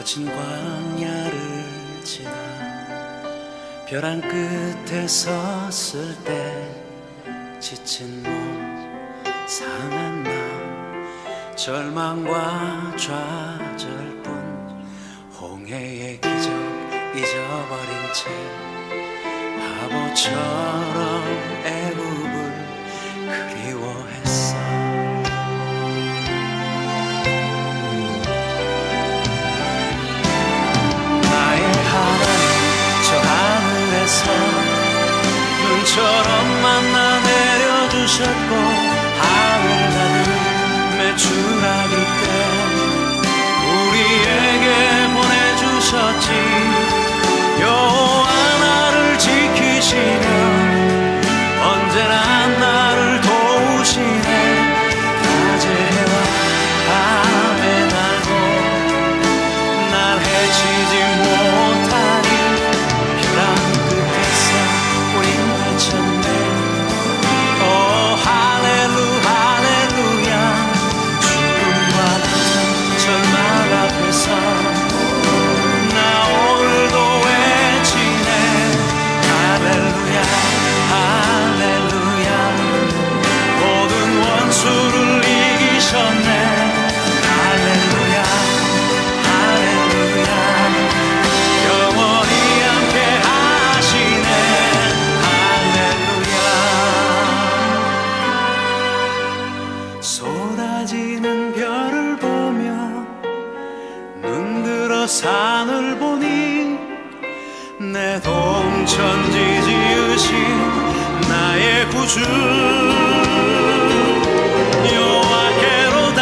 거친 광야를 지나 벼랑 끝에 섰을 때 지친 몸 상한 마음 절망과 좌절뿐 홍해의 기적 잊어버린 채 바보처럼 애굽을 그리워했어. 나의 하나님 저 하늘에서 눈처럼 만나 내려주셨고 하늘 가득 메추라기 때 우리에게 보내주셨지. 여호와 나를 지키시며 언제나 나를 도우시네. 낮에와 밤에 날고 날 해치지 못하니 벼랑 끝에서 우린 외쳤네. 오 할렐루 할렐루야. 죽음과 같은 절망 앞에서 나 오늘도 외치네. 할렐루야 할렐루야. 모든 원수를 이기셨네. 할렐루야 할렐루야. 영원히 함께 하시네. 할렐루야. 쏟아지는 별을 보며 눈 들어 산을 보니 내 동천지 지으신 나의 구주 여호와께로다.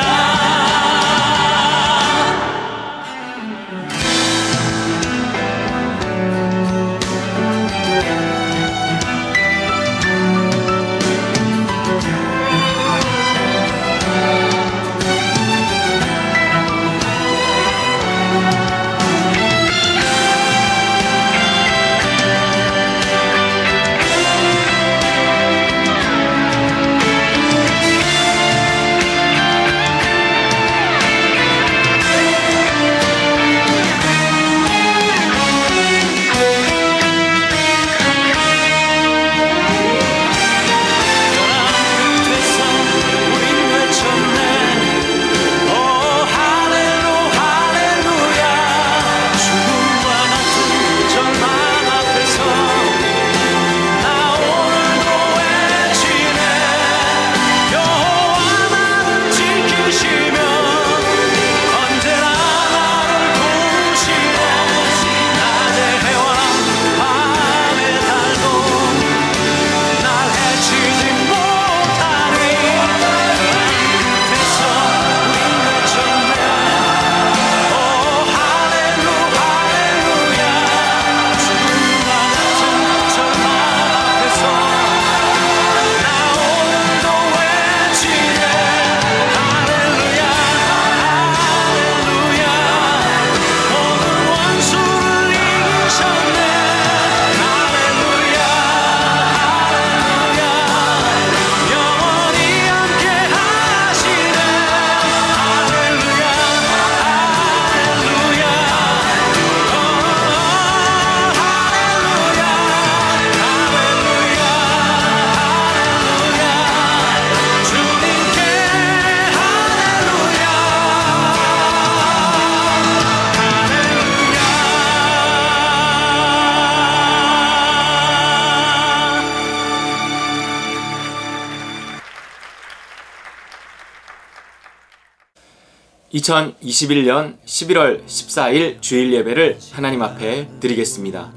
(2021년 11월 14일) 주일 예배를 하나님 앞에 드리겠습니다.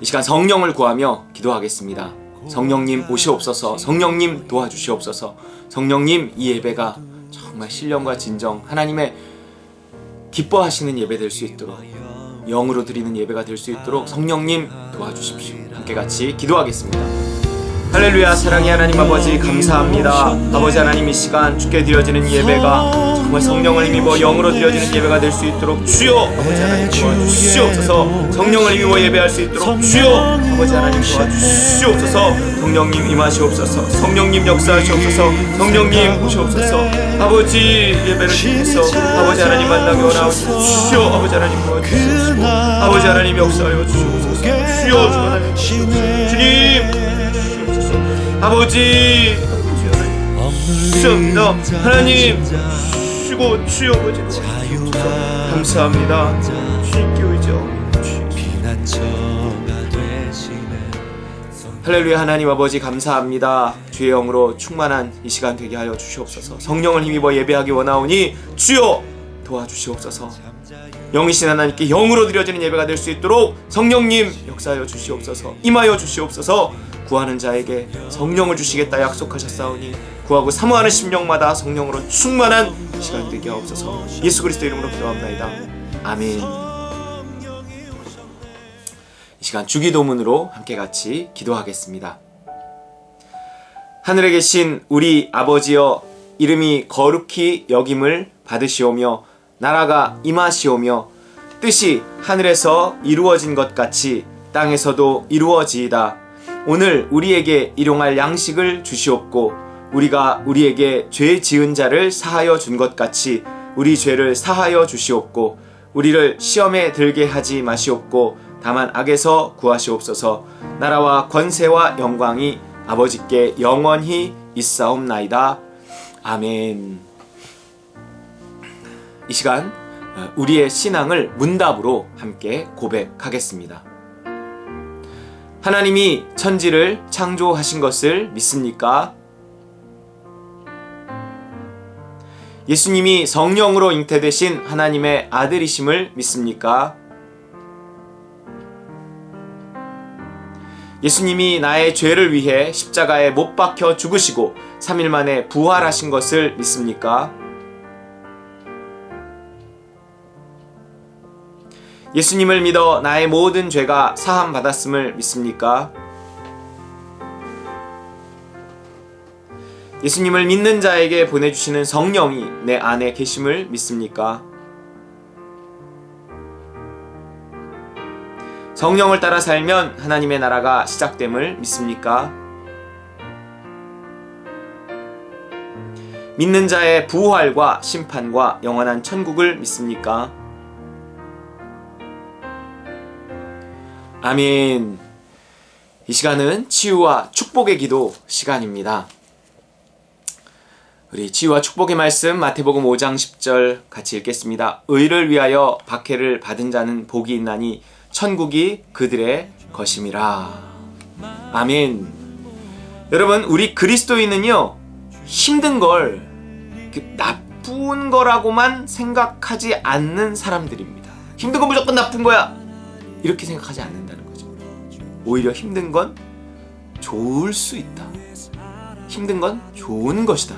이 시간 성령을 구하며 기도하겠습니다. 성령님 오시옵소서. 성령님 도와주시옵소서. 성령님 이 예배가 정말 신령과 진정 하나님의 기뻐하시는 예배 될 수 있도록 영으로 드리는 예배가 될 수 있도록 성령님 도와주십시오. 함께 같이 기도하겠습니다. 할렐루야. 사랑의 하나님 아버지 감사합니다. 아버지 하나님, 이 시간 주께 드려지는 예배가 정말 성령을 힘입어 영으로 드려지는 예배가 될 수 있도록 주여 아버지 하나님 도와주시옵소서. 성령을 힘입어 예배할 수 있도록 주여 아버지 하나님 도와주시옵소서. 성령님 임하시옵소서. 성령님 역사하시옵소서. 성령님 오시옵소서. 아버지 예배를 통해서 아버지 하나님 만나게 원하오니 주여 아버지 하나님 도와주시옵소서. 아버지 하나님 역사하여 주시옵소서. 주여 주님 주님 아버지 주옵니다. 하나님 주고 주여 아버지 감사합니다. 주님께 의지하오니 할렐루야. 하나님 아버지 감사합니다. 주의 영으로 충만한 이 시간 되게 하여 주시옵소서. 성령을 힘입어 예배하기 원하오니 주여 도와주시옵소서. 영이신 하나님께 영으로 드려지는 예배가 될 수 있도록 성령님 역사하여 주시옵소서. 임하여 주시옵소서. 구하는 자에게 성령을 주시겠다 약속하셨사오니 구하고 사모하는 심령마다 성령으로 충만한 시간 되게 하옵소서. 예수 그리스도 이름으로 기도합나이다. 아멘. 이 시간 주기도문으로 함께 같이 기도하겠습니다. 하늘에 계신 우리 아버지여, 이름이 거룩히 여김을 받으시오며 나라가 임하시오며 뜻이 하늘에서 이루어진 것 같이 땅에서도 이루어지이다. 오늘 우리에게 일용할 양식을 주시옵고 우리가 우리에게 죄 지은 자를 사하여 준 것 같이 우리 죄를 사하여 주시옵고 우리를 시험에 들게 하지 마시옵고 다만 악에서 구하시옵소서. 나라와 권세와 영광이 아버지께 영원히 있사옵나이다. 아멘. 이 시간 우리의 신앙을 문답으로 함께 고백하겠습니다. 하나님이 천지를 창조하신 것을 믿습니까? 예수님이 성령으로 잉태되신 하나님의 아들이심을 믿습니까? 예수님이 나의 죄를 위해 십자가에 못 박혀 죽으시고 3일 만에 부활하신 것을 믿습니까? 예수님을 믿어 나의 모든 죄가 사함 받았음을 믿습니까? 예수님을 믿는 자에게 보내주시는 성령이 내 안에 계심을 믿습니까? 성령을 따라 살면 하나님의 나라가 시작됨을 믿습니까? 믿는 자의 부활과 심판과 영원한 천국을 믿습니까? 아멘. 이 시간은 치유와 축복의 기도 시간입니다. 우리 치유와 축복의 말씀 마태복음 5장 10절 같이 읽겠습니다. 의를 위하여 박해를 받은 자는 복이 있나니 천국이 그들의 것임이라. 아멘. 여러분, 우리 그리스도인은요, 힘든 걸 나쁜 거라고만 생각하지 않는 사람들입니다. 힘든 건 무조건 나쁜 거야, 이렇게 생각하지 않는다는 거죠. 오히려 힘든 건 좋을 수 있다. 힘든 건 좋은 것이다.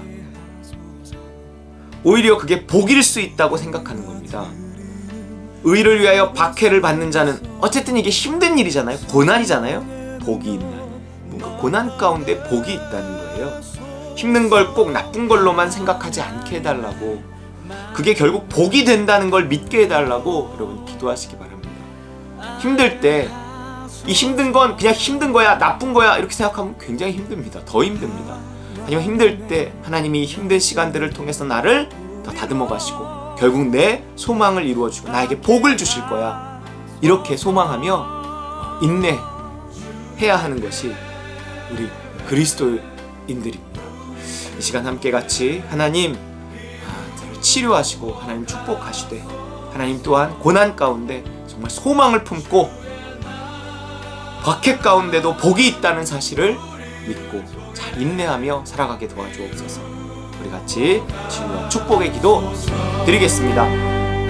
오히려 그게 복일 수 있다고 생각하는 겁니다. 의를 위하여 박해를 받는 자는 어쨌든 이게 힘든 일이잖아요. 고난이잖아요. 복이 있나니, 뭔가 고난 가운데 복이 있다는 거예요. 힘든 걸 꼭 나쁜 걸로만 생각하지 않게 해달라고, 그게 결국 복이 된다는 걸 믿게 해달라고 여러분 기도하시기 바랍니다. 힘들 때 이 힘든 건 그냥 힘든 거야, 나쁜 거야 이렇게 생각하면 굉장히 힘듭니다. 더 힘듭니다. 하지만 힘들 때 하나님이 힘든 시간들을 통해서 나를 더 다듬어 가시고 결국 내 소망을 이루어주고 나에게 복을 주실 거야, 이렇게 소망하며 인내해야 하는 것이 우리 그리스도인들입니다. 이 시간 함께 같이 하나님 저를 치료하시고 하나님 축복하시되 하나님 또한 고난 가운데 정말 소망을 품고 박해 가운데도 복이 있다는 사실을 믿고 잘 인내하며 살아가게 도와주옵소서. 우리 같이 치유와 축복의 기도 드리겠습니다.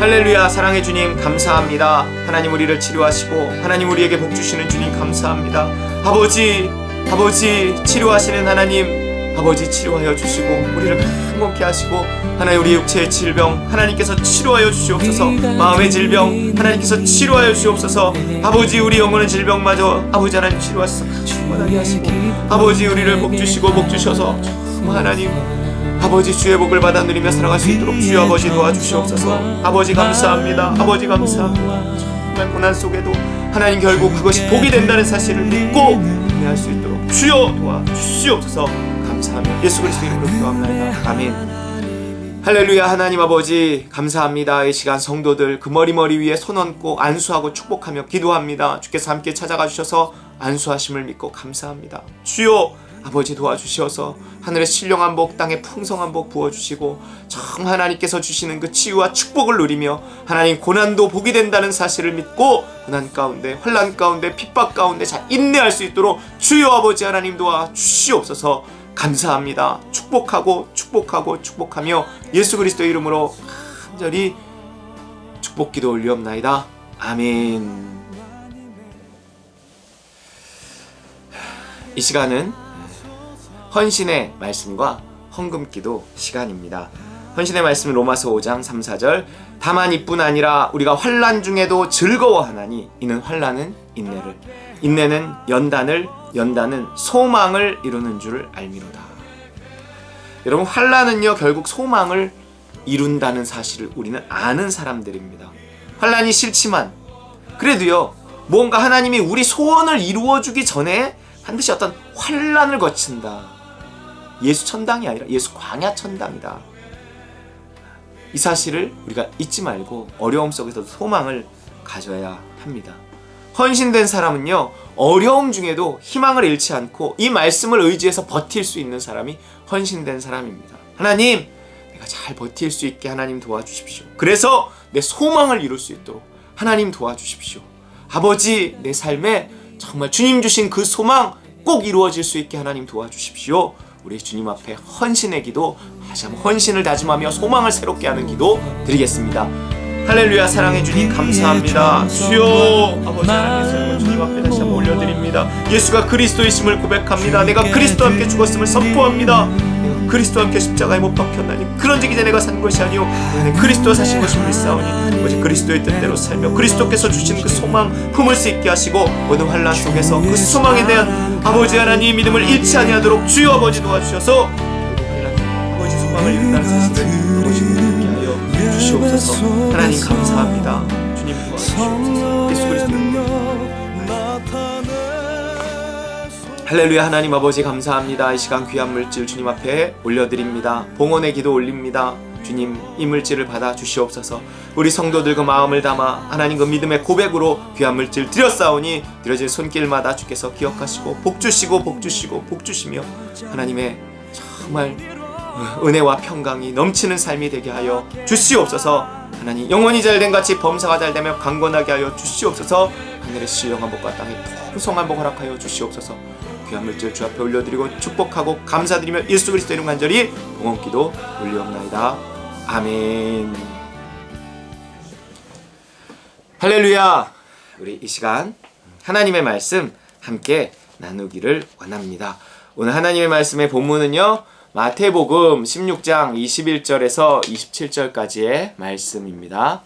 할렐루야. 사랑의 주님 감사합니다. 하나님 우리를 치료하시고 하나님 우리에게 복 주시는 주님 감사합니다. 아버지 치료하시는 하나님, 아버지 치료하여 주시고 우리를 강건케 하시고 하나님 우리 육체의 질병 하나님께서 치료하여 주시옵소서. 마음의 질병 하나님께서 치료하여 주시옵소서. 아버지 우리 영혼의 질병마저 아버지 하나님 치료하셔서 충만하게 하시고 아버지 우리를 복 주시고 복 주셔서 하나님 아버지 주의 복을 받아 누리며 살아갈 수 있도록 주여 아버지 도와주시옵소서. 아버지 감사합니다. 아버지 감사합니다. 정말 고난 속에도 하나님 결국 그것이 복이 된다는 사실을 믿고 인내할 수 있도록 주여 도와주시옵소서. 감사하며 예수 그리스도 이름으로 기도합니다. 아멘. 할렐루야. 하나님 아버지 감사합니다. 이 시간 성도들 그 머리 위에 손 얹고 안수하고 축복하며 기도합니다. 주께서 함께 찾아가 주셔서 안수하심을 믿고 감사합니다. 주여 아버지 도와주셔서 하늘의 신령한 복 땅에 풍성한 복 부어주시고 정 하나님께서 주시는 그 치유와 축복을 누리며 하나님 고난도 복이 된다는 사실을 믿고 고난 가운데 환난 가운데 핍박 가운데 잘 인내할 수 있도록 주여 아버지 하나님 도와주시옵소서. 감사합니다. 축복하며 예수 그리스도 이름으로 간절히 축복기도 올리옵나이다. 아멘. 이 시간은 헌신의 말씀과 헌금기도 시간입니다. 헌신의 말씀은 로마서 5장 3, 4절 다만 이뿐 아니라 우리가 환난 중에도 즐거워하나니 이는 환난은 인내를 인내는 연단을 연단은 소망을 이루는 줄 알미로다. 여러분 환난은요 결국 소망을 이룬다는 사실을 우리는 아는 사람들입니다. 환난이 싫지만 그래도요 뭔가 하나님이 우리 소원을 이루어주기 전에 반드시 어떤 환난을 거친다. 예수 천당이 아니라 예수 광야 천당이다. 이 사실을 우리가 잊지 말고 어려움 속에서도 소망을 가져야 합니다. 헌신된 사람은요 어려움 중에도 희망을 잃지 않고 이 말씀을 의지해서 버틸 수 있는 사람이 헌신된 사람입니다. 하나님 내가 잘 버틸 수 있게 하나님 도와주십시오. 그래서 내 소망을 이룰 수 있도록 하나님 도와주십시오. 아버지 내 삶에 정말 주님 주신 그 소망 꼭 이루어질 수 있게 하나님 도와주십시오. 우리 주님 앞에 헌신의 기도 다시 한번 헌신을 다짐하며 소망을 새롭게 하는 기도 드리겠습니다. 할렐루야. 사랑해 주님 감사합니다. 주여 아버지 하나님 주님 앞에 다시 한번 올려드립니다. 예수가 그리스도이심을 고백합니다. 내가 그리스도와 함께 죽었음을 선포합니다. 내가 그리스도와 함께 십자가에 못 박혔나니 그런즉 이제 내가 산 것이 아니오 그리스도가 사신 것을 믿사오니 오직 그리스도의 뜻대로 살며 그리스도께서 주신 그 소망 품을 수 있게 하시고 모든 환난 속에서 그 소망에 대한 아버지 하나님 믿음을 잃지 아니하도록 주여 아버지 도와주셔서 아버지 소망을 이룬다는 사실을 아버지 믿게 하여 주시옵소서. 하나님 감사합니다. 주님 도와주시옵소서. 예수 그리스도 할렐루야. 하나님 아버지 감사합니다. 이 시간 귀한 물질 주님 앞에 올려드립니다. 봉헌의 기도 올립니다. 주님 이 물질을 받아 주시옵소서. 우리 성도들 그 마음을 담아 하나님 그 믿음의 고백으로 귀한 물질 드렸사오니 드려진 손길마다 주께서 기억하시고 복주시고 복주시고 복주시며 하나님의 정말 은혜와 평강이 넘치는 삶이 되게 하여 주시옵소서. 하나님 영원히 잘된 같이 범사가 잘되며 강건하게 하여 주시옵소서. 하늘의 신령한 복과 땅의 풍성한 복 허락하여 주시옵소서. 귀한 물질 주 앞에 올려드리고 축복하고 감사드리며 예수 그리스도 이름 간절히 봉헌기도 올리옵나이다. 아멘. 할렐루야. 우리 이 시간 하나님의 말씀 함께 나누기를 원합니다. 오늘 하나님의 말씀의 본문은요 마태복음 16장 21절에서 27절까지의 말씀입니다.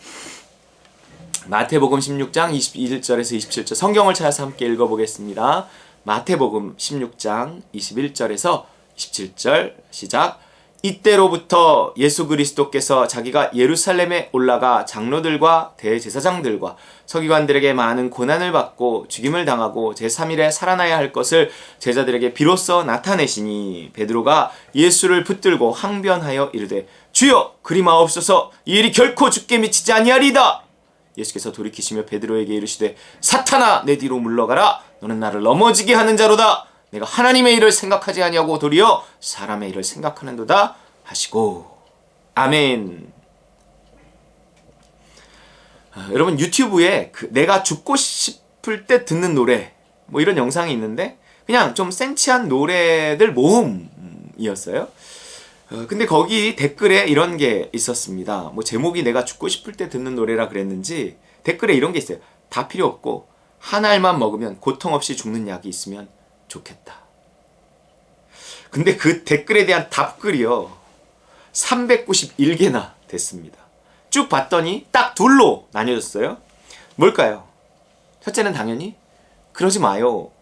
마태복음 16장 21절에서 27절 성경을 찾아서 함께 읽어보겠습니다. 마태복음 16장 21절에서 27절 시작. 이때로부터 예수 그리스도께서 자기가 예루살렘에 올라가 장로들과 대제사장들과 서기관들에게 많은 고난을 받고 죽임을 당하고 제3일에 살아나야 할 것을 제자들에게 비로소 나타내시니 베드로가 예수를 붙들고 항변하여 이르되 주여 그리마옵소서 이 일이 결코 주께 미치지 아니하리이다. 예수께서 돌이키시며 베드로에게 이르시되 사탄아 내 뒤로 물러가라. 너는 나를 넘어지게 하는 자로다. 내가 하나님의 일을 생각하지 아니하고 도리어 사람의 일을 생각하는도다 하시고. 아멘. 여러분 유튜브에 내가 죽고 싶을 때 듣는 노래 뭐 이런 영상이 있는데 그냥 좀 센치한 노래들 모음이었어요. 근데 거기 댓글에 이런 게 있었습니다. 뭐 제목이 내가 죽고 싶을 때 듣는 노래라 그랬는지 댓글에 이런 게 있어요. 다 필요 없고 한 알만 먹으면 고통 없이 죽는 약이 있으면 좋겠다. 근데 그 댓글에 대한 답글이요 391개나 됐습니다. 쭉 봤더니 딱 둘로 나뉘어졌어요. 뭘까요? 첫째는 당연히 그러지 마요.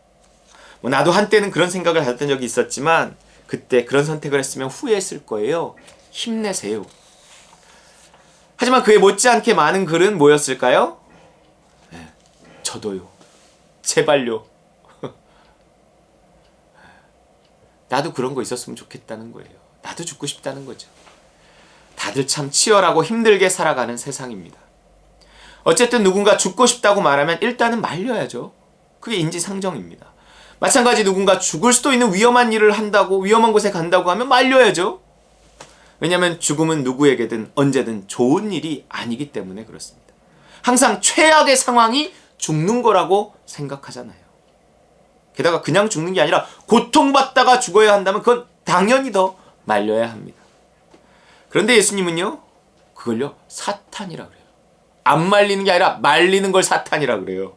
뭐 나도 한때는 그런 생각을 가졌던 적이 있었지만 그때 그런 선택을 했으면 후회했을 거예요. 힘내세요. 하지만 그에 못지않게 많은 글은 뭐였을까요? 네, 저도요. 제발요. 나도 그런 거 있었으면 좋겠다는 거예요. 나도 죽고 싶다는 거죠. 다들 참 치열하고 힘들게 살아가는 세상입니다. 어쨌든 누군가 죽고 싶다고 말하면 일단은 말려야죠. 그게 인지상정입니다. 마찬가지 누군가 죽을 수도 있는 위험한 일을 한다고 위험한 곳에 간다고 하면 말려야죠. 왜냐하면 죽음은 누구에게든 언제든 좋은 일이 아니기 때문에 그렇습니다. 항상 최악의 상황이 죽는 거라고 생각하잖아요. 게다가 그냥 죽는 게 아니라 고통받다가 죽어야 한다면 그건 당연히 더 말려야 합니다. 그런데 예수님은요, 그걸요 사탄이라 그래요. 안 말리는 게 아니라 말리는 걸 사탄이라 그래요.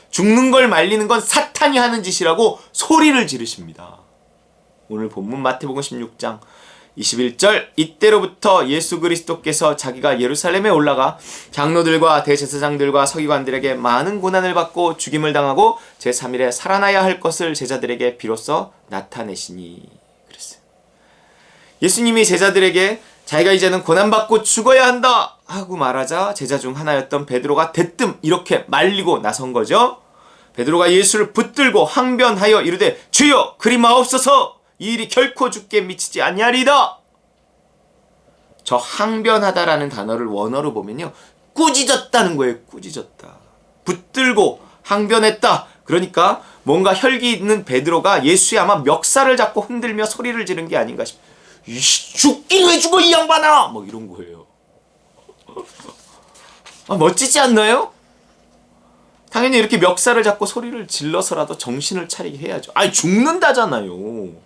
죽는 걸 말리는 건 사탄이 하는 짓이라고 소리를 지르십니다. 오늘 본문 마태복음 16장 21절, 이때로부터 예수 그리스도께서 자기가 예루살렘에 올라가 장로들과 대제사장들과 서기관들에게 많은 고난을 받고 죽임을 당하고 제3일에 살아나야 할 것을 제자들에게 비로소 나타내시니 그랬어요. 예수님이 제자들에게 자기가 이제는 고난받고 죽어야 한다 하고 말하자 제자 중 하나였던 베드로가 대뜸 이렇게 말리고 나선 거죠. 베드로가 예수를 붙들고 항변하여 이르되 주여 그리 마옵소서, 이 일이 결코 죽게 미치지 아니하리이다. 저 항변하다라는 단어를 원어로 보면요 꾸짖었다는 거예요. 꾸짖었다. 붙들고 항변했다. 그러니까 뭔가 혈기 있는 베드로가 예수의 아마 멱살을 잡고 흔들며 소리를 지른 게 아닌가 싶어요. 죽긴 왜 죽어 이 양반아! 뭐 이런 거예요. 멋지지 않나요? 당연히 이렇게 멱살을 잡고 소리를 질러서라도 정신을 차리게 해야죠. 아니 죽는다잖아요.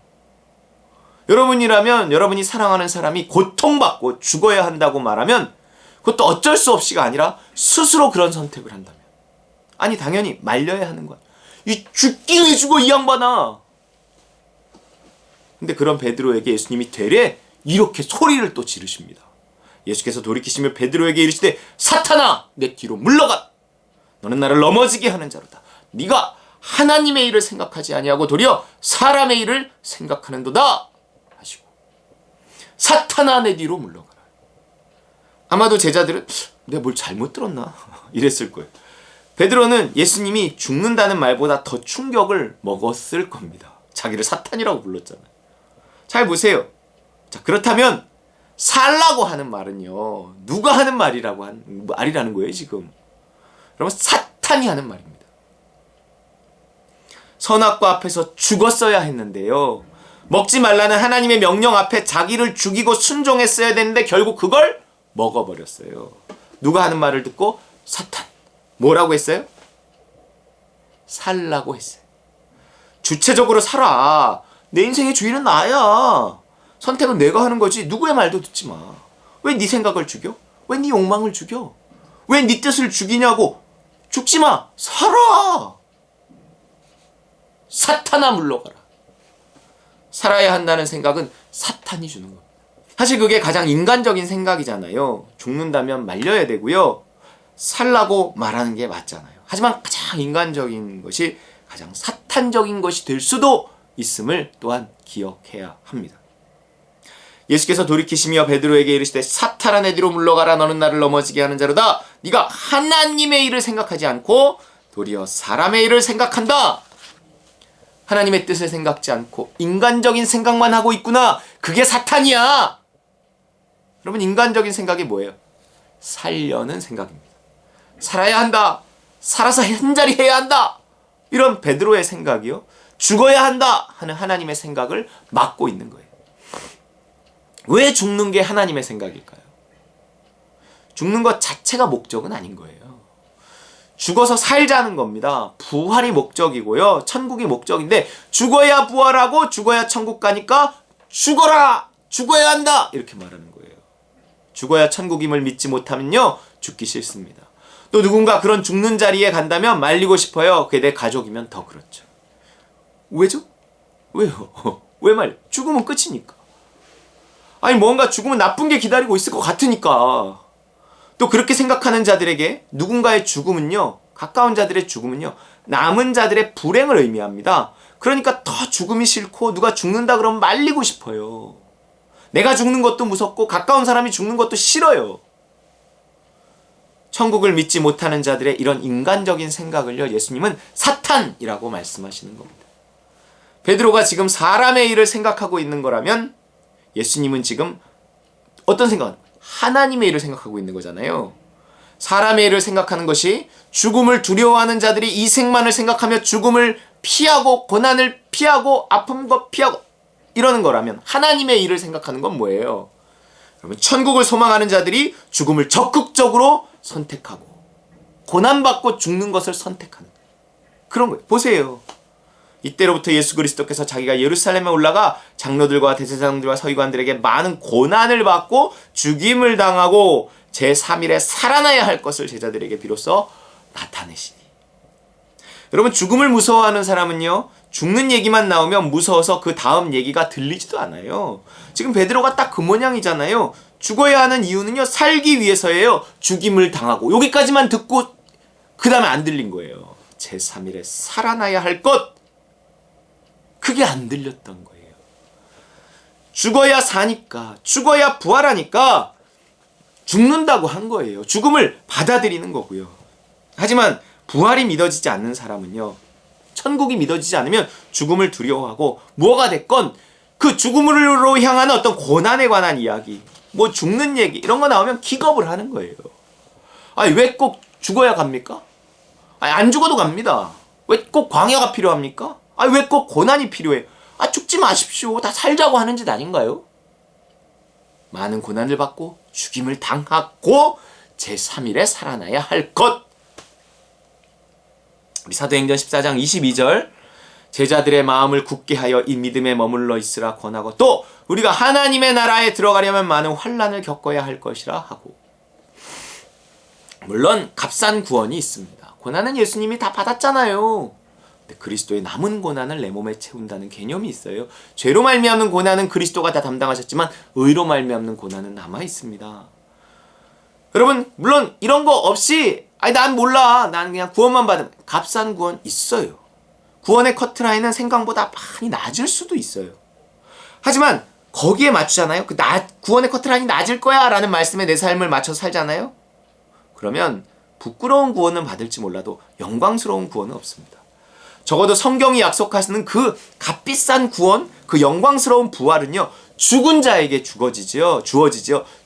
여러분이라면 여러분이 사랑하는 사람이 고통받고 죽어야 한다고 말하면 그것도 어쩔 수 없이가 아니라 스스로 그런 선택을 한다면 아니 당연히 말려야 하는 거야. 이 죽긴 왜 죽어 이 양반아! 근데 그런 베드로에게 예수님이 되레 이렇게 소리를 또 지르십니다. 예수께서 돌이키시며 베드로에게 이르시되 사탄아 내 뒤로 물러가! 너는 나를 넘어지게 하는 자로다. 네가 하나님의 일을 생각하지 아니하고 도리어 사람의 일을 생각하는도다 하시고 사탄아 내 뒤로 물러가라. 아마도 제자들은 내가 뭘 잘못 들었나 이랬을 거예요. 베드로는 예수님이 죽는다는 말보다 더 충격을 먹었을 겁니다. 자기를 사탄이라고 불렀잖아요. 잘 보세요. 자, 그렇다면 살라고 하는 말은요 누가 하는 말이라는 거예요 지금. 그러면 사탄이 하는 말입니다. 선악과 앞에서 죽었어야 했는데요, 먹지 말라는 하나님의 명령 앞에 자기를 죽이고 순종했어야 되는데 결국 그걸 먹어버렸어요. 누가 하는 말을 듣고? 사탄. 뭐라고 했어요? 살라고 했어요. 주체적으로 살아. 내 인생의 주인은 나야. 선택은 내가 하는 거지 누구의 말도 듣지 마. 왜 네 생각을 죽여? 왜 네 욕망을 죽여? 왜 네 뜻을 죽이냐고. 죽지 마. 살아. 사탄아 물러가라. 살아야 한다는 생각은 사탄이 주는 겁니다. 사실 그게 가장 인간적인 생각이잖아요. 죽는다면 말려야 되고요, 살라고 말하는 게 맞잖아요. 하지만 가장 인간적인 것이 가장 사탄적인 것이 될 수도 있음을 또한 기억해야 합니다. 예수께서 돌이키시며 베드로에게 이르시되 사탄아 내 뒤로 물러가라. 너는 나를 넘어지게 하는 자로다. 네가 하나님의 일을 생각하지 않고 도리어 사람의 일을 생각한다. 하나님의 뜻을 생각지 않고 인간적인 생각만 하고 있구나. 그게 사탄이야. 여러분, 인간적인 생각이 뭐예요? 살려는 생각입니다. 살아야 한다. 살아서 한 자리 해야 한다. 이런 베드로의 생각이요, 죽어야 한다 하는 하나님의 생각을 막고 있는 거예요. 왜 죽는 게 하나님의 생각일까요? 죽는 것 자체가 목적은 아닌 거예요. 죽어서 살자는 겁니다. 부활이 목적이고요, 천국이 목적인데 죽어야 부활하고 죽어야 천국 가니까 죽어라! 죽어야 한다! 이렇게 말하는 거예요. 죽어야 천국임을 믿지 못하면요 죽기 싫습니다. 또 누군가 그런 죽는 자리에 간다면 말리고 싶어요. 그게 내 가족이면 더 그렇죠. 왜죠? 왜요? 왜 말이야? 죽으면 끝이니까. 아니 뭔가 죽으면 나쁜 게 기다리고 있을 것 같으니까. 또 그렇게 생각하는 자들에게 누군가의 죽음은요, 가까운 자들의 죽음은요, 남은 자들의 불행을 의미합니다. 그러니까 더 죽음이 싫고 누가 죽는다 그러면 말리고 싶어요. 내가 죽는 것도 무섭고 가까운 사람이 죽는 것도 싫어요. 천국을 믿지 못하는 자들의 이런 인간적인 생각을요, 예수님은 사탄이라고 말씀하시는 겁니다. 베드로가 지금 사람의 일을 생각하고 있는 거라면 예수님은 지금 어떤 생각은? 하나님의 일을 생각하고 있는 거잖아요. 사람의 일을 생각하는 것이 죽음을 두려워하는 자들이 이 생만을 생각하며 죽음을 피하고 고난을 피하고 아픔과 피하고 이러는 거라면 하나님의 일을 생각하는 건 뭐예요? 여러분, 천국을 소망하는 자들이 죽음을 적극적으로 선택하고 고난받고 죽는 것을 선택하는 그런 거예요. 보세요. 이때로부터 예수 그리스도께서 자기가 예루살렘에 올라가 장로들과 대제사장들과 서기관들에게 많은 고난을 받고 죽임을 당하고 제3일에 살아나야 할 것을 제자들에게 비로소 나타내시니. 여러분, 죽음을 무서워하는 사람은요, 죽는 얘기만 나오면 무서워서 그 다음 얘기가 들리지도 않아요. 지금 베드로가 딱 그 모양이잖아요. 죽어야 하는 이유는요, 살기 위해서예요. 죽임을 당하고 여기까지만 듣고 그 다음에 안 들린 거예요. 제3일에 살아나야 할 것, 그게 안 들렸던 거예요. 죽어야 사니까, 죽어야 부활하니까 죽는다고 한 거예요. 죽음을 받아들이는 거고요. 하지만 부활이 믿어지지 않는 사람은요, 천국이 믿어지지 않으면 죽음을 두려워하고 뭐가 됐건 그 죽음으로 향하는 어떤 고난에 관한 이야기, 뭐 죽는 얘기 이런 거 나오면 기겁을 하는 거예요. 아니 왜 꼭 죽어야 갑니까? 아니 안 죽어도 갑니다. 왜 꼭 광야가 필요합니까? 아니 왜 꼭 고난이 필요해요? 아 죽지 마십시오. 다 살자고 하는 짓 아닌가요? 많은 고난을 받고 죽임을 당하고 제3일에 살아나야 할 것. 우리 사도행전 14장 22절, 제자들의 마음을 굳게 하여 이 믿음에 머물러 있으라 권하고, 또 우리가 하나님의 나라에 들어가려면 많은 환난을 겪어야 할 것이라 하고. 물론 값싼 구원이 있습니다. 고난은 예수님이 다 받았잖아요. 근데 그리스도의 남은 고난을 내 몸에 채운다는 개념이 있어요. 죄로 말미암는 고난은 그리스도가 다 담당하셨지만 의로 말미암는 고난은 남아 있습니다. 여러분, 물론 이런 거 없이 아니 난 몰라, 난 그냥 구원만 받으면, 값싼 구원 있어요. 구원의 커트라인은 생각보다 많이 낮을 수도 있어요. 하지만 거기에 맞추잖아요. 구원의 커트라인이 낮을 거야 라는 말씀에 내 삶을 맞춰서 살잖아요. 그러면 부끄러운 구원은 받을지 몰라도 영광스러운 구원은 없습니다. 적어도 성경이 약속하시는 그 값비싼 구원, 그 영광스러운 부활은요, 죽은 자에게 주어지죠.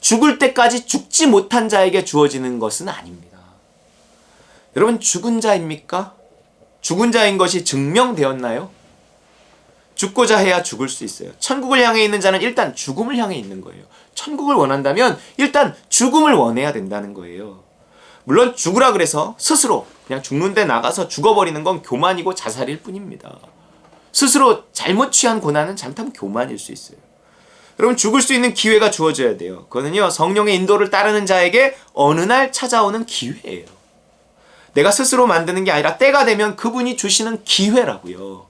죽을 때까지 죽지 못한 자에게 주어지는 것은 아닙니다. 여러분, 죽은 자입니까? 죽은 자인 것이 증명되었나요? 죽고자 해야 죽을 수 있어요. 천국을 향해 있는 자는 일단 죽음을 향해 있는 거예요. 천국을 원한다면 일단 죽음을 원해야 된다는 거예요. 물론 죽으라 그래서 스스로 그냥 죽는데 나가서 죽어버리는 건 교만이고 자살일 뿐입니다. 스스로 잘못 취한 고난은 잘못하면 교만일 수 있어요. 여러분, 죽을 수 있는 기회가 주어져야 돼요. 그거는요, 성령의 인도를 따르는 자에게 어느 날 찾아오는 기회예요. 내가 스스로 만드는 게 아니라 때가 되면 그분이 주시는 기회라고요.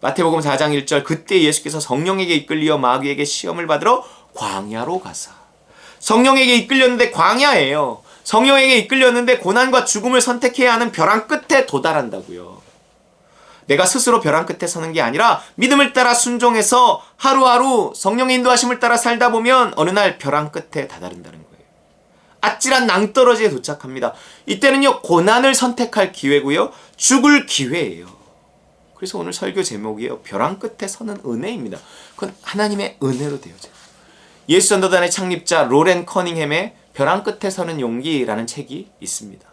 마태복음 4장 1절, 그때 예수께서 성령에게 이끌리어 마귀에게 시험을 받으러 광야로 가사. 성령에게 이끌렸는데 광야예요. 성령에게 이끌렸는데 고난과 죽음을 선택해야 하는 벼랑 끝에 도달한다고요. 내가 스스로 벼랑 끝에 서는 게 아니라 믿음을 따라 순종해서 하루하루 성령의 인도하심을 따라 살다 보면 어느 날 벼랑 끝에 다다른다는 거예요. 아찔한 낭떠러지에 도착합니다. 이때는요, 고난을 선택할 기회고요, 죽을 기회예요. 그래서 오늘 설교 제목이에요. 벼랑 끝에 서는 은혜입니다. 그건 하나님의 은혜로 되어져요. 예수 전도단의 창립자 로렌 커닝햄의 벼랑 끝에 서는 용기라는 책이 있습니다.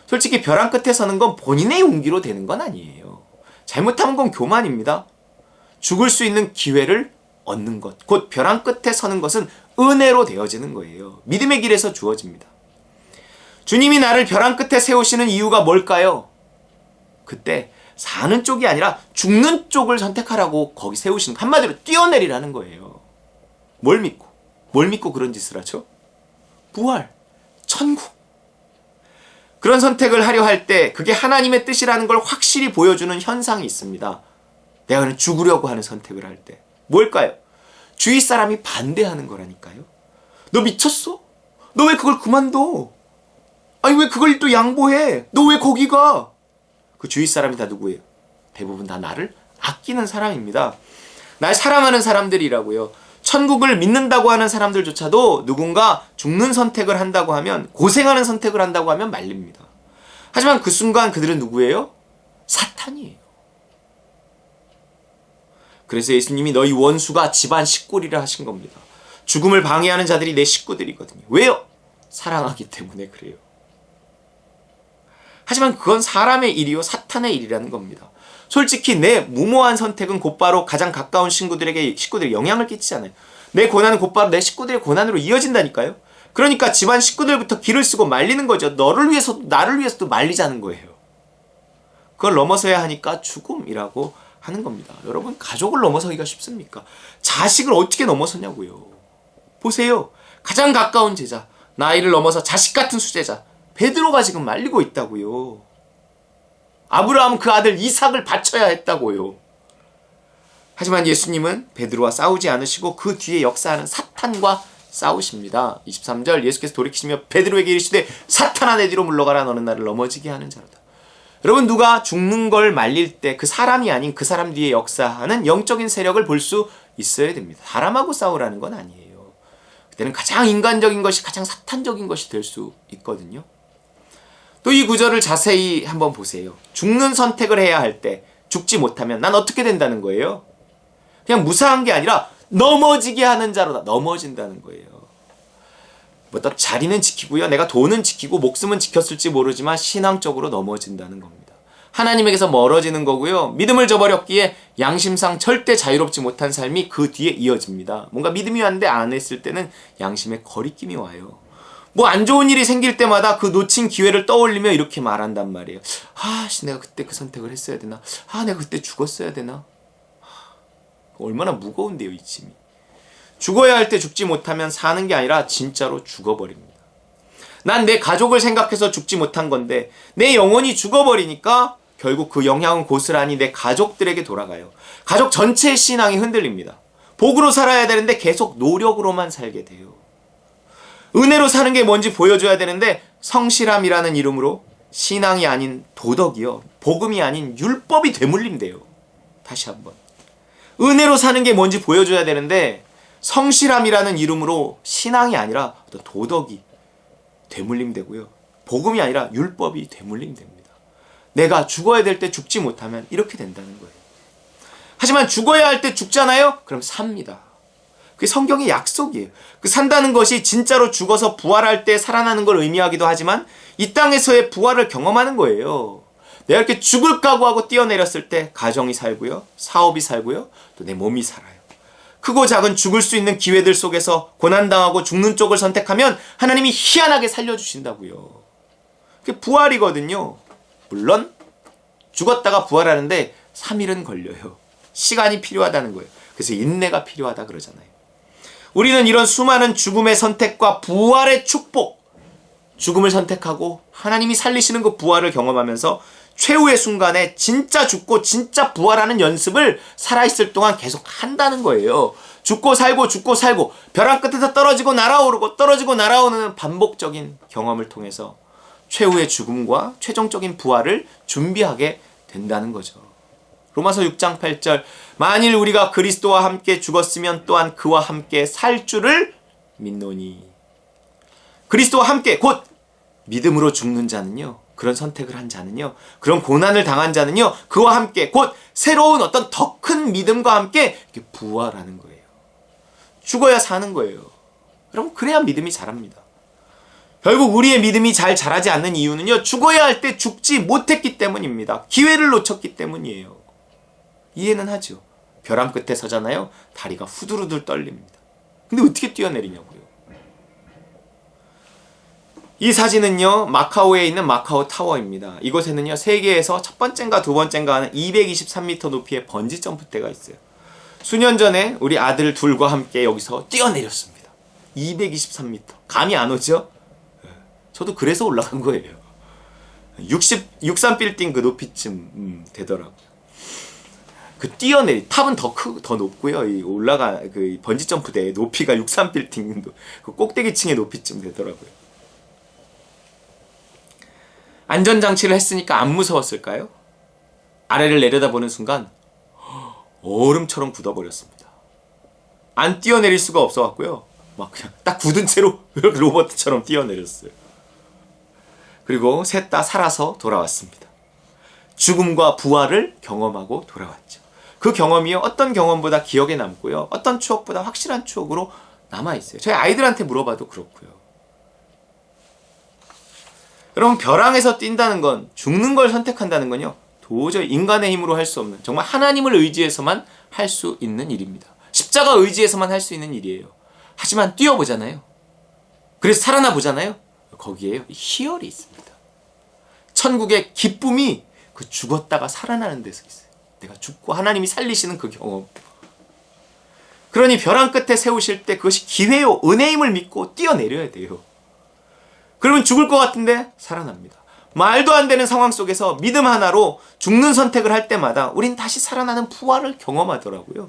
솔직히 벼랑 끝에 서는 건 본인의 용기로 되는 건 아니에요. 잘못하면 건 교만입니다. 죽을 수 있는 기회를 얻는 것, 곧 벼랑 끝에 서는 것은 은혜로 되어지는 거예요. 믿음의 길에서 주어집니다. 주님이 나를 벼랑 끝에 세우시는 이유가 뭘까요? 그때 사는 쪽이 아니라 죽는 쪽을 선택하라고 거기 세우시는, 한마디로 뛰어내리라는 거예요. 뭘 믿고 그런 짓을 하죠? 부활, 천국. 그런 선택을 하려 할 때 그게 하나님의 뜻이라는 걸 확실히 보여주는 현상이 있습니다. 내가 그냥 죽으려고 하는 선택을 할 때 뭘까요? 주위 사람이 반대하는 거라니까요. 너 미쳤어? 너 왜 그걸 그만둬? 아니 왜 그걸 또 양보해? 너 왜 거기 가? 그 주위 사람이 다 누구예요? 대부분 다 나를 아끼는 사람입니다. 날 사랑하는 사람들이라고요. 천국을 믿는다고 하는 사람들조차도 누군가 죽는 선택을 한다고 하면, 고생하는 선택을 한다고 하면 말립니다. 하지만 그 순간 그들은 누구예요? 사탄이에요. 그래서 예수님이 너희 원수가 집안 식구리라 하신 겁니다. 죽음을 방해하는 자들이 내 식구들이거든요. 왜요? 사랑하기 때문에 그래요. 하지만 그건 사람의 일이요 사탄의 일이라는 겁니다. 솔직히 내 무모한 선택은 곧바로 가장 가까운 식구들에게 영향을 끼치잖아요. 내 고난은 곧바로 내 식구들의 고난으로 이어진다니까요. 그러니까 집안 식구들부터 기를 쓰고 말리는 거죠. 너를 위해서도 나를 위해서도 말리자는 거예요. 그걸 넘어서야 하니까 죽음이라고 하는 겁니다. 여러분, 가족을 넘어서기가 쉽습니까? 자식을 어떻게 넘어서냐고요. 보세요. 가장 가까운 제자, 나이를 넘어서 자식 같은 수제자 베드로가 지금 말리고 있다고요. 아브라함은 그 아들 이삭을 바쳐야 했다고요. 하지만 예수님은 베드로와 싸우지 않으시고 그 뒤에 역사하는 사탄과 싸우십니다. 23절 예수께서 돌이키시며 베드로에게 이르시되 사탄아 내 뒤로 물러가라 너는 나를 넘어지게 하는 자로다. 여러분, 누가 죽는 걸 말릴 때 그 사람이 아닌 그 사람 뒤에 역사하는 영적인 세력을 볼 수 있어야 됩니다. 사람하고 싸우라는 건 아니에요. 그때는 가장 인간적인 것이 가장 사탄적인 것이 될 수 있거든요. 또 이 구절을 자세히 한번 보세요. 죽는 선택을 해야 할 때 죽지 못하면 난 어떻게 된다는 거예요? 그냥 무사한 게 아니라 넘어지게 하는 자로다. 넘어진다는 거예요. 뭐 또 자리는 지키고요. 내가 돈은 지키고 목숨은 지켰을지 모르지만 신앙적으로 넘어진다는 겁니다. 하나님에게서 멀어지는 거고요. 믿음을 저버렸기에 양심상 절대 자유롭지 못한 삶이 그 뒤에 이어집니다. 뭔가 믿음이 왔는데 안 했을 때는 양심에 거리낌이 와요. 뭐 안 좋은 일이 생길 때마다 그 놓친 기회를 떠올리며 이렇게 말한단 말이에요. 내가 그때 그 선택을 했어야 되나? 내가 그때 죽었어야 되나? 얼마나 무거운데요, 이 짐이. 죽어야 할 때 죽지 못하면 사는 게 아니라 진짜로 죽어버립니다. 난 내 가족을 생각해서 죽지 못한 건데 내 영혼이 죽어버리니까 결국 그 영향은 고스란히 내 가족들에게 돌아가요. 가족 전체의 신앙이 흔들립니다. 복으로 살아야 되는데 계속 노력으로만 살게 돼요. 은혜로 사는 게 뭔지 보여줘야 되는데 성실함이라는 이름으로 신앙이 아닌 도덕이요, 복음이 아닌 율법이 되물림돼요. 다시 한번, 은혜로 사는 게 뭔지 보여줘야 되는데 성실함이라는 이름으로 신앙이 아니라 도덕이 되물림되고요, 복음이 아니라 율법이 되물림됩니다. 내가 죽어야 될 때 죽지 못하면 이렇게 된다는 거예요. 하지만 죽어야 할 때 죽잖아요? 그럼 삽니다. 그게 성경의 약속이에요. 그 산다는 것이 진짜로 죽어서 부활할 때 살아나는 걸 의미하기도 하지만 이 땅에서의 부활을 경험하는 거예요. 내가 이렇게 죽을 각오하고 뛰어내렸을 때 가정이 살고요, 사업이 살고요, 또 내 몸이 살아요. 크고 작은 죽을 수 있는 기회들 속에서 고난당하고 죽는 쪽을 선택하면 하나님이 희한하게 살려주신다고요. 그게 부활이거든요. 물론 죽었다가 부활하는데 3일은 걸려요. 시간이 필요하다는 거예요. 그래서 인내가 필요하다 그러잖아요. 우리는 이런 수많은 죽음의 선택과 부활의 축복, 죽음을 선택하고 하나님이 살리시는 그 부활을 경험하면서 최후의 순간에 진짜 죽고 진짜 부활하는 연습을 살아있을 동안 계속 한다는 거예요. 죽고 살고 죽고 살고 벼랑 끝에서 떨어지고 날아오르고 떨어지고 날아오는 반복적인 경험을 통해서 최후의 죽음과 최종적인 부활을 준비하게 된다는 거죠. 로마서 6장 8절 만일 우리가 그리스도와 함께 죽었으면 또한 그와 함께 살 줄을 믿노니. 그리스도와 함께 곧 믿음으로 죽는 자는요, 그런 선택을 한 자는요, 그런 고난을 당한 자는요, 그와 함께 곧 새로운 어떤 더 큰 믿음과 함께 이렇게 부활하는 거예요. 죽어야 사는 거예요. 여러분, 그래야 믿음이 자랍니다. 결국 우리의 믿음이 잘 자라지 않는 이유는요, 죽어야 할 때 죽지 못했기 때문입니다. 기회를 놓쳤기 때문이에요. 이해는 하죠. 벼랑 끝에 서잖아요. 다리가 후들후들 떨립니다. 근데 어떻게 뛰어내리냐고요. 이 사진은요, 마카오에 있는 마카오 타워입니다. 이곳에는요, 세계에서 첫 번째인가 두 번째인가 하는 223m 높이의 번지 점프대가 있어요. 수년 전에 우리 아들 둘과 함께 여기서 뛰어내렸습니다. 223m. 감이 안 오죠? 저도 그래서 올라간 거예요. 63빌딩 그 높이쯤 되더라고요. 그 뛰어내리 탑은 더 높고요. 이 올라가 그 번지 점프대 높이가 63 빌딩 그 꼭대기층의 높이쯤 되더라고요. 안전 장치를 했으니까 안 무서웠을까요? 아래를 내려다보는 순간 얼음처럼 굳어버렸습니다. 안 뛰어내릴 수가 없어갖고요. 막 그냥 딱 굳은 채로 로봇처럼 뛰어내렸어요. 그리고 셋 다 살아서 돌아왔습니다. 죽음과 부활을 경험하고 돌아왔죠. 그 경험이 어떤 경험보다 기억에 남고요. 어떤 추억보다 확실한 추억으로 남아있어요. 저희 아이들한테 물어봐도 그렇고요. 여러분, 벼랑에서 뛴다는 건, 죽는 걸 선택한다는 건요, 도저히 인간의 힘으로 할 수 없는, 정말 하나님을 의지해서만 할 수 있는 일입니다. 십자가 의지해서만 할 수 있는 일이에요. 하지만 뛰어보잖아요. 그래서 살아나 보잖아요. 거기에요, 희열이 있습니다. 천국의 기쁨이 그 죽었다가 살아나는 데서 있어요. 내가 죽고 하나님이 살리시는 그 경험. 그러니 벼랑 끝에 세우실 때 그것이 기회요, 은혜임을 믿고 뛰어내려야 돼요. 그러면 죽을 것 같은데 살아납니다. 말도 안 되는 상황 속에서 믿음 하나로 죽는 선택을 할 때마다 우린 다시 살아나는 부활을 경험하더라고요.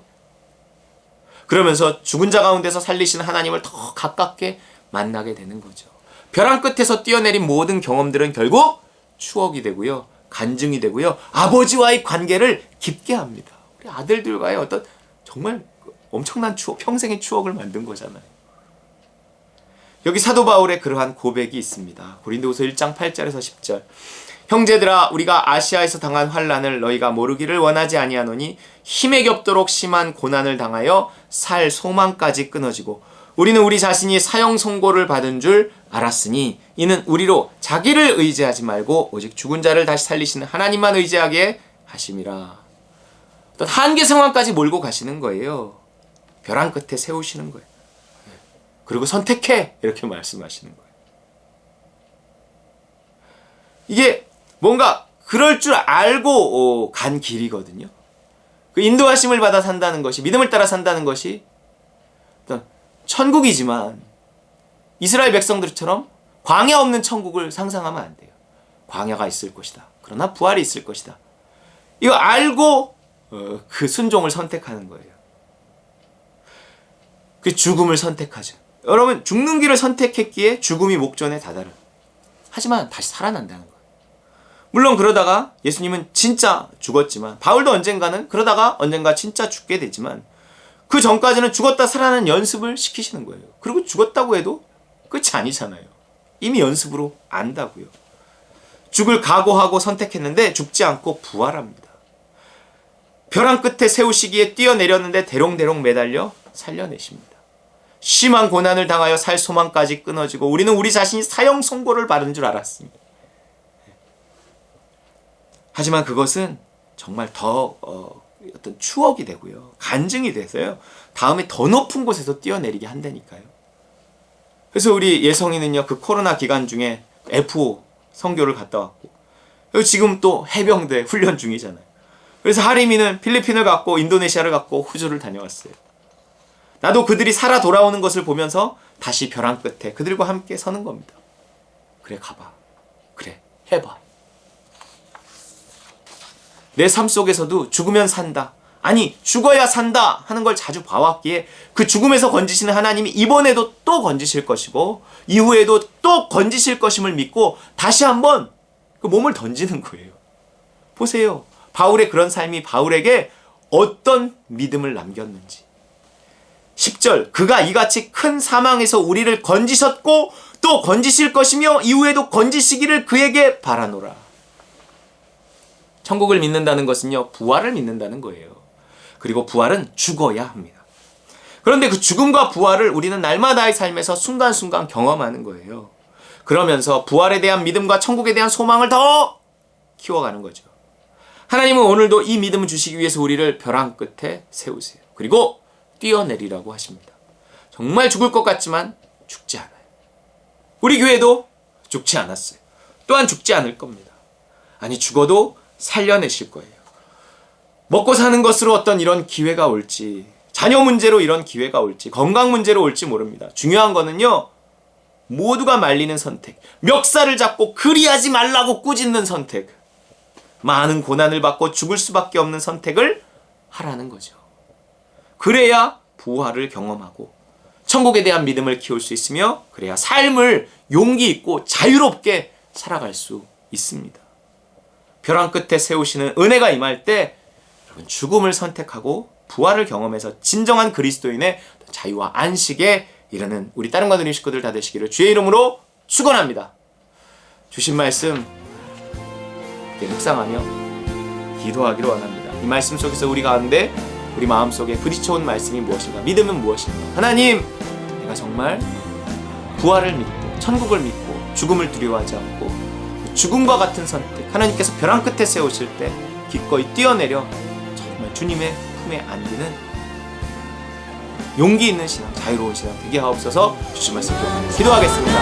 그러면서 죽은 자 가운데서 살리시는 하나님을 더 가깝게 만나게 되는 거죠. 벼랑 끝에서 뛰어내린 모든 경험들은 결국 추억이 되고요, 간증이 되고요, 아버지와의 관계를 깊게 합니다. 우리 아들들과의 어떤 정말 엄청난 추억, 평생의 추억을 만든 거잖아요. 여기 사도 바울의 그러한 고백이 있습니다. 고린도후서 1장 8절에서 10절. 형제들아, 우리가 아시아에서 당한 환난을 너희가 모르기를 원하지 아니하노니 힘에 겹도록 심한 고난을 당하여 살 소망까지 끊어지고 우리는 우리 자신이 사형 선고를 받은 줄 알았으니 이는 우리로 자기를 의지하지 말고 오직 죽은 자를 다시 살리시는 하나님만 의지하게 하심이라. 어떤 한계 상황까지 몰고 가시는 거예요. 벼랑 끝에 세우시는 거예요. 그리고 선택해, 이렇게 말씀하시는 거예요. 이게 뭔가 그럴 줄 알고 간 길이거든요. 그 인도하심을 받아 산다는 것이, 믿음을 따라 산다는 것이 어떤 천국이지만 이스라엘 백성들처럼 광야 없는 천국을 상상하면 안 돼요. 광야가 있을 것이다. 그러나 부활이 있을 것이다. 이거 알고 그 순종을 선택하는 거예요. 그 죽음을 선택하죠. 여러분, 죽는 길을 선택했기에 죽음이 목전에 다다른. 하지만 다시 살아난다는 거예요. 물론 그러다가 예수님은 진짜 죽었지만, 바울도 언젠가 진짜 죽게 되지만, 그 전까지는 죽었다 살아나는 연습을 시키시는 거예요. 그리고 죽었다고 해도 끝이 아니잖아요. 이미 연습으로 안다고요. 죽을 각오하고 선택했는데 죽지 않고 부활합니다. 벼랑 끝에 세우시기에 뛰어내렸는데 대롱대롱 매달려 살려내십니다. 심한 고난을 당하여 살 소망까지 끊어지고 우리는 우리 자신이 사형 선고를 받은 줄 알았습니다. 하지만 그것은 정말 더 어떤 추억이 되고요, 간증이 돼서요, 다음에 더 높은 곳에서 뛰어내리게 한다니까요. 그래서 우리 예성이는요, 그 코로나 기간 중에 F5 선교를 갔다 왔고, 그리고 지금 또 해병대 훈련 중이잖아요. 그래서 하림이는 필리핀을 갔고 인도네시아를 갔고 호주를 다녀왔어요. 나도 그들이 살아 돌아오는 것을 보면서 다시 벼랑 끝에 그들과 함께 서는 겁니다. 그래, 가봐. 그래, 해봐. 내 삶 속에서도 죽으면 산다, 아니 죽어야 산다 하는 걸 자주 봐왔기에 그 죽음에서 건지시는 하나님이 이번에도 또 건지실 것이고 이후에도 또 건지실 것임을 믿고 다시 한번 그 몸을 던지는 거예요. 보세요. 바울의 그런 삶이 바울에게 어떤 믿음을 남겼는지. 10절, 그가 이같이 큰 사망에서 우리를 건지셨고 또 건지실 것이며 이후에도 건지시기를 그에게 바라노라. 천국을 믿는다는 것은요, 부활을 믿는다는 거예요. 그리고 부활은 죽어야 합니다. 그런데 그 죽음과 부활을 우리는 날마다의 삶에서 순간순간 경험하는 거예요. 그러면서 부활에 대한 믿음과 천국에 대한 소망을 더 키워가는 거죠. 하나님은 오늘도 이 믿음을 주시기 위해서 우리를 벼랑 끝에 세우세요. 그리고 뛰어내리라고 하십니다. 정말 죽을 것 같지만 죽지 않아요. 우리 교회도 죽지 않았어요. 또한 죽지 않을 겁니다. 아니, 죽어도 살려내실 거예요. 먹고 사는 것으로 어떤 이런 기회가 올지, 자녀 문제로 이런 기회가 올지, 건강 문제로 올지 모릅니다. 중요한 거는요, 모두가 말리는 선택, 멱살을 잡고 그리하지 말라고 꾸짖는 선택, 많은 고난을 받고 죽을 수밖에 없는 선택을 하라는 거죠. 그래야 부활을 경험하고 천국에 대한 믿음을 키울 수 있으며 그래야 삶을 용기 있고 자유롭게 살아갈 수 있습니다. 벼랑 끝에 세우시는 은혜가 임할 때 여러분 죽음을 선택하고 부활을 경험해서 진정한 그리스도인의 자유와 안식에 이르는 우리 다른 관우님 식구들 다 되시기를 주의 이름으로 축원합니다. 주신 말씀 묵상하며 기도하기를 원합니다. 이 말씀 속에서 우리 가운데 우리 마음속에 부딪혀온 말씀이 무엇인가, 믿음은 무엇인가. 하나님, 내가 정말 부활을 믿고 천국을 믿고 죽음을 두려워하지 않고 죽음과 같은 선택, 하나님께서 벼랑 끝에 세우실 때 기꺼이 뛰어내려 정말 주님의 품에 안기는 용기 있는 신앙, 자유로운 신앙 되게 하옵소서. 주신 말씀 기도하겠습니다.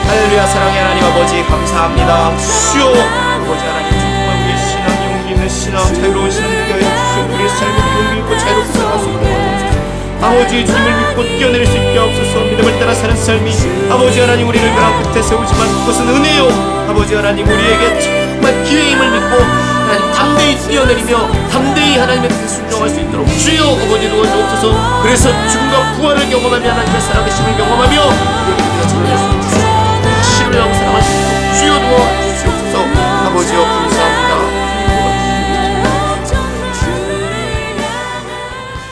할렐루야. 사랑의 하나님 아버지 감사합니다. 주여 아버지 하나님, 정말 우리의 신앙, 용기 있는 신앙, 자유로운 신앙 되게 하여 우리의 삶을 용기 있고 자유롭게 살아갈 수 있도록 하옵소서. 아버지 주님을 믿고 뛰어내릴 수 있게 하옵소서. 믿음을 따라 사는 삶이 아버지 하나님 우리를 벼랑 끝에 세우지만 그것은 은혜요. 아버지 하나님 우리에게 정말 기회임을 믿고 하나님 담대히 뛰어내리며 담대히 하나님의 뜻에 순종할 수 있도록 주여 아버지 도와주옵소서. 그래서 죽음과 부활을 경험하며 하나님의 살아계심을 경험하며 우리가 살아갈 수 있도록 신뢰하고 살아갈 수 있도록 주여 도와주시옵소서. 아버지여 감사합니다.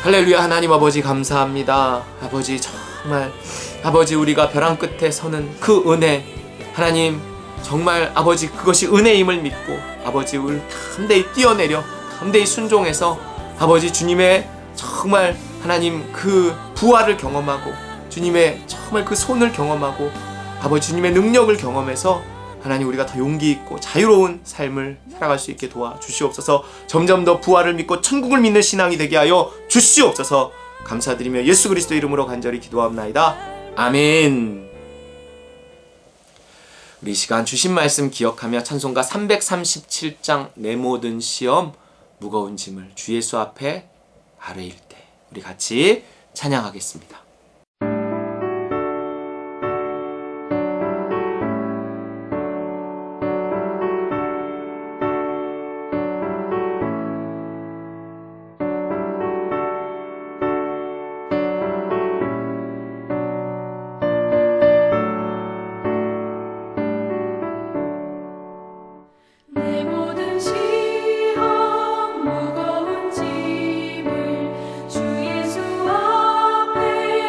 할렐루야. 하나님 아버지 감사합니다. 아버지 정말 아버지 우리가 벼랑 끝에 서는 그 은혜, 하나님 정말 아버지 그것이 은혜임을 믿고 아버지 우리 담대히 뛰어내려 담대히 순종해서 아버지 주님의 정말 하나님 그 부활을 경험하고 주님의 정말 그 손을 경험하고 아버지 주님의 능력을 경험해서 하나님 우리가 더 용기 있고 자유로운 삶을 살아갈 수 있게 도와주시옵소서. 점점 더 부활을 믿고 천국을 믿는 신앙이 되게 하여 주시옵소서. 감사드리며 예수 그리스도 이름으로 간절히 기도합나이다. 아멘. 우리 시간 주신 말씀 기억하며 찬송가 337장 내 모든 시험 무거운 짐을 주 예수 앞에 아뢰일 때 우리 같이 찬양하겠습니다. 내 모든 시험 무거운 짐을 주 예수 앞에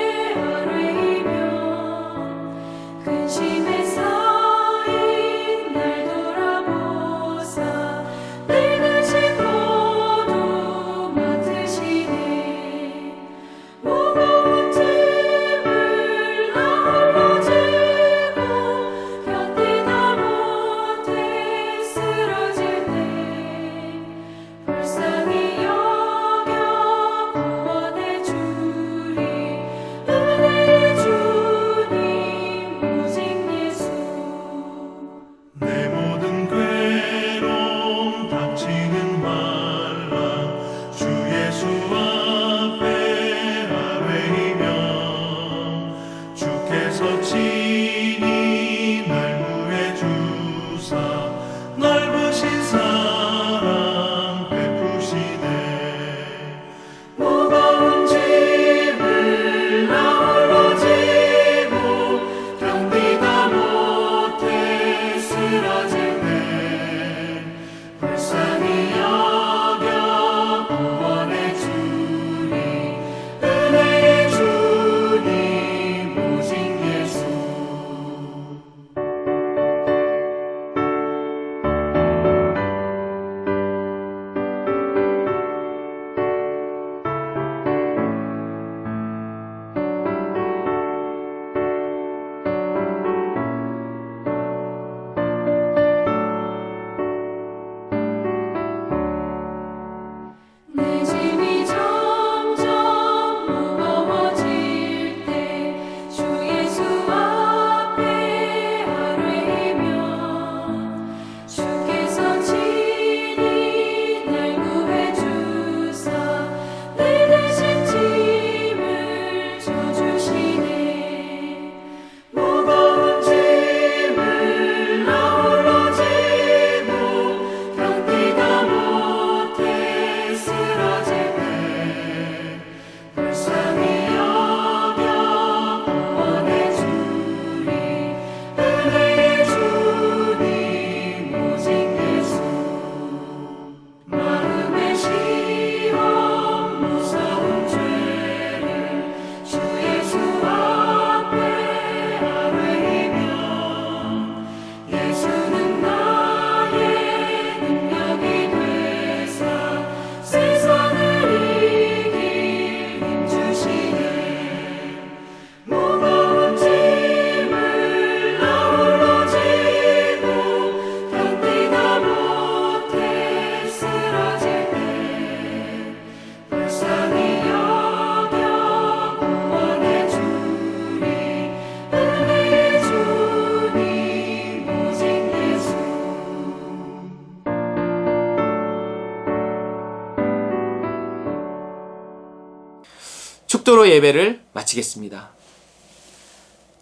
축도로 예배를 마치겠습니다.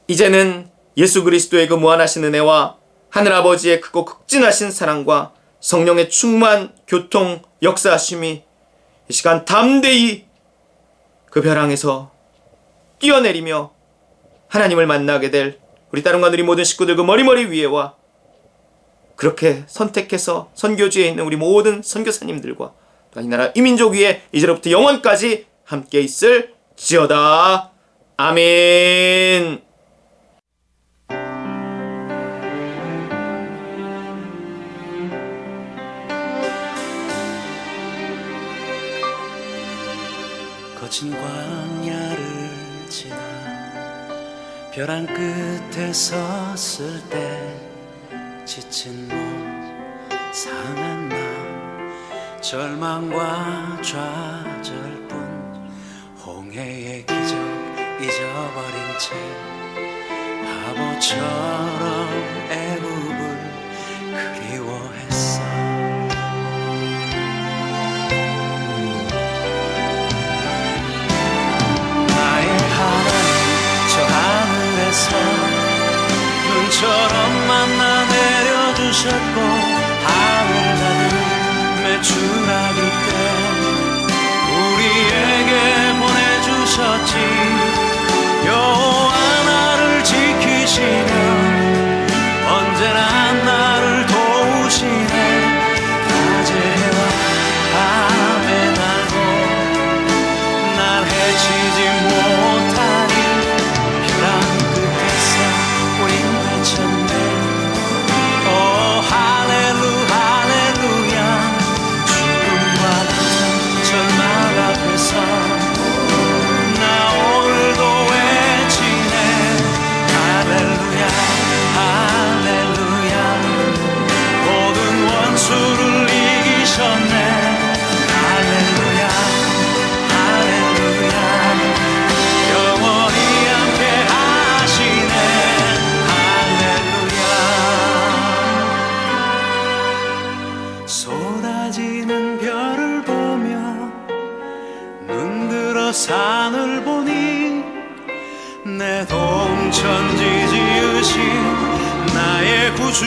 이제는 예수 그리스도의 그 무한하신 은혜와 하늘아버지의 크고 극진하신 사랑과 성령의 충만 교통 역사하심이 이 시간 담대히 그 벼랑에서 뛰어내리며 하나님을 만나게 될 우리 따릉과 누리 모든 식구들 그 머리머리 위에와 그렇게 선택해서 선교지에 있는 우리 모든 선교사님들과 또 이 나라 이민족 위에 이제로부터 영원까지 함께 있을지어다. 아멘. 거친 광야를 지나 벼랑 끝에 섰을 때 지친 몸 상한 마음 절망과 좌절뿐 홍해의 기적 잊어버린 채 바보처럼 애굽을 그리워했어. 나의 하나님 저 하늘에서 눈처럼 만나 내려주셨고 하늘 가득 매출하기 때 우리에게 보내주셨지. 여호와 나를 지키시며 언제나 나를 도우시네. 낮의 해와 밤의 날도 날 해치지 못하니 벼랑 끝에서 우린 외쳤네. 오 할렐루 할렐루야. 죽음과 난 절망 앞에서 나 오늘도 외치네. 할렐루야 할렐루야. 모든 원수를 이기셨네. 할렐루야 할렐루야. 영원히 함께 하시네. 할렐루야. 쏟아지는 별을 보며 눈들어 산을 보니 내 동천지 지으신 나의 구주